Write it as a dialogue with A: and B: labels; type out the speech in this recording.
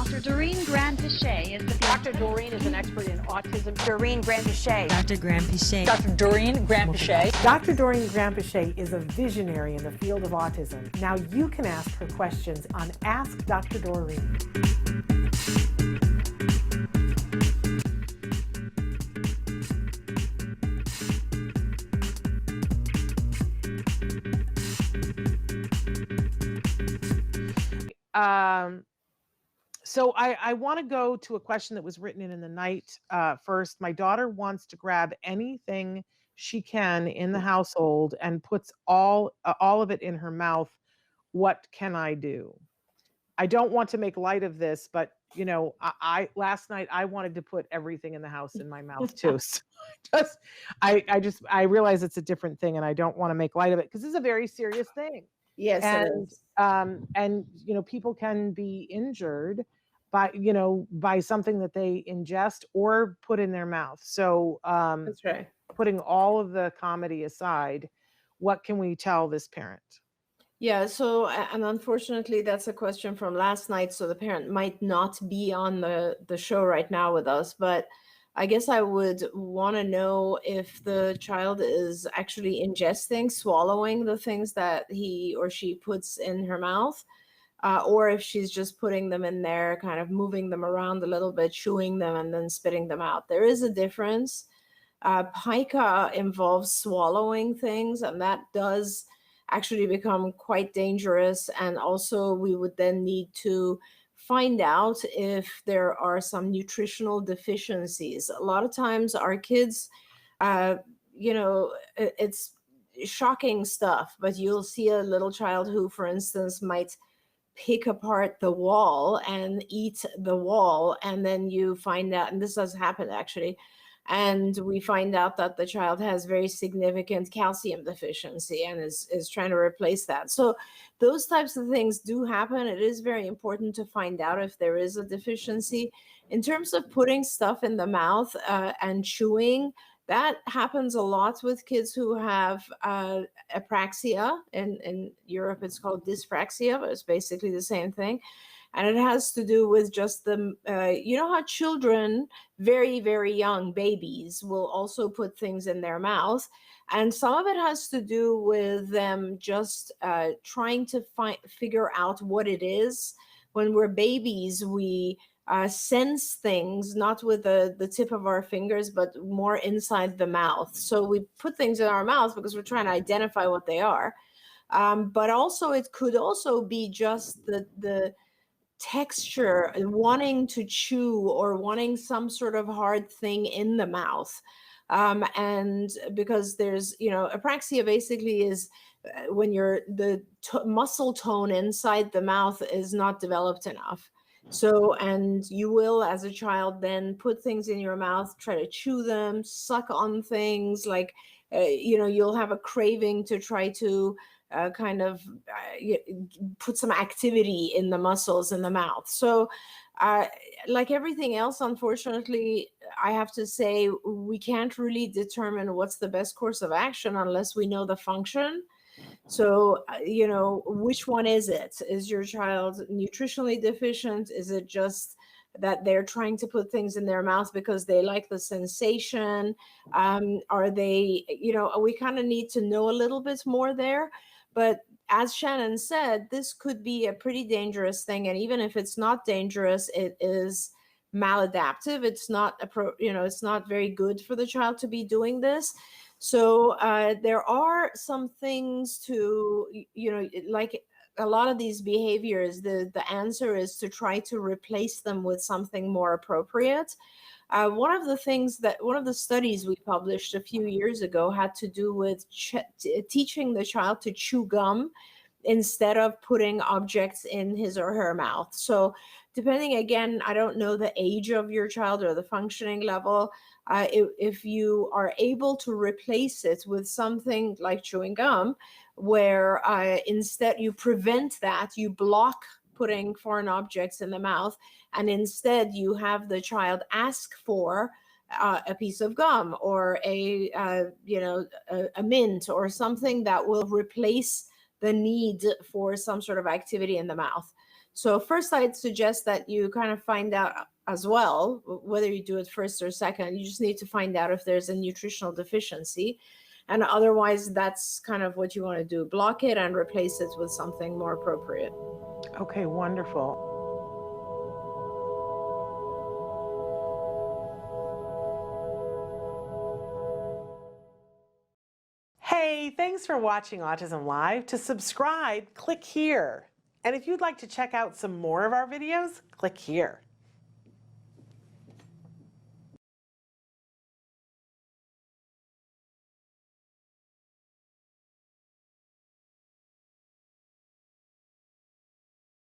A: Dr. Doreen Grand-Pichet is the
B: Dr. Doreen is an expert in autism.
C: Doreen Grand-Pichet.
D: Dr. Grand-Pichet.
B: Dr. Doreen Grand-Pichet.
E: Dr. Doreen Grand-Pichet is a visionary in the field of autism. Now you can ask her questions on Ask Dr. Doreen.
F: So I want to go to a question that was written in the night first. My daughter wants to grab anything she can in the household and puts all of it in her mouth. What can I do? I don't want to make light of this, but you know, I last night I wanted to put everything in the house in my mouth too. So I realize it's a different thing, and I don't want to make light of it because it's a very serious thing.
C: Yes,
F: and you know, people can be injured by something that they ingest or put in their mouth. So
C: that's right.
F: Putting all of the comedy aside, what can we tell this parent?
C: Yeah, so, and unfortunately, that's a question from last night, so the parent might not be on the show right now with us, but I guess I would want to know if the child is actually ingesting, swallowing the things that he or she puts in her mouth, or if she's just putting them in there, kind of moving them around a little bit, chewing them, and then spitting them out. There is a difference. Pica involves swallowing things, and that does actually become quite dangerous. And also we would then need to find out if there are some nutritional deficiencies. A lot of times our kids, it's shocking stuff, but you'll see a little child who, for instance, might pick apart the wall and eat the wall. And then you find out, and this has happened actually, and we find out that the child has very significant calcium deficiency and is trying to replace that. So those types of things do happen. It is very important to find out if there is a deficiency. In terms of putting stuff in the mouth and chewing, that happens a lot with kids who have apraxia. In Europe, it's called dyspraxia, but it's basically the same thing. And it has to do with just the, you know how children, very, very young babies, will also put things in their mouth. And some of it has to do with them just trying to figure out what it is. When we're babies, we sense things, not with the tip of our fingers, but more inside the mouth. So we put things in our mouth because we're trying to identify what they are. But also it could also be just the texture, wanting to chew or wanting some sort of hard thing in the mouth. And because there's, apraxia basically is when the muscle tone inside the mouth is not developed enough. So, and you will, as a child, then put things in your mouth, try to chew them, suck on things, like, you'll have a craving to try to put some activity in the muscles in the mouth. So like everything else, unfortunately, I have to say, we can't really determine what's the best course of action unless we know the function. So, which one is it? Is your child nutritionally deficient? Is it just that they're trying to put things in their mouth because they like the sensation? Are they, we kind of need to know a little bit more there. But as Shannon said, this could be a pretty dangerous thing. And even if it's not dangerous, it is maladaptive. It's not, it's not very good for the child to be doing this. So there are some things to, like a lot of these behaviors, the answer is to try to replace them with something more appropriate. One of the studies we published a few years ago had to do with teaching the child to chew gum instead of putting objects in his or her mouth. So depending, again, I don't know the age of your child or the functioning level, if you are able to replace it with something like chewing gum, where instead you prevent that, you block putting foreign objects in the mouth, and instead you have the child ask for a piece of gum or a mint or something that will replace the need for some sort of activity in the mouth. So first, I'd suggest that you kind of find out as well, whether you do it first or second. You just need to find out if there's a nutritional deficiency. And otherwise, that's kind of what you want to do. Block it and replace it with something more appropriate.
F: Okay, wonderful. Hey, thanks for watching Autism Live. To subscribe, click here. And if you'd like to check out some more of our videos, click here.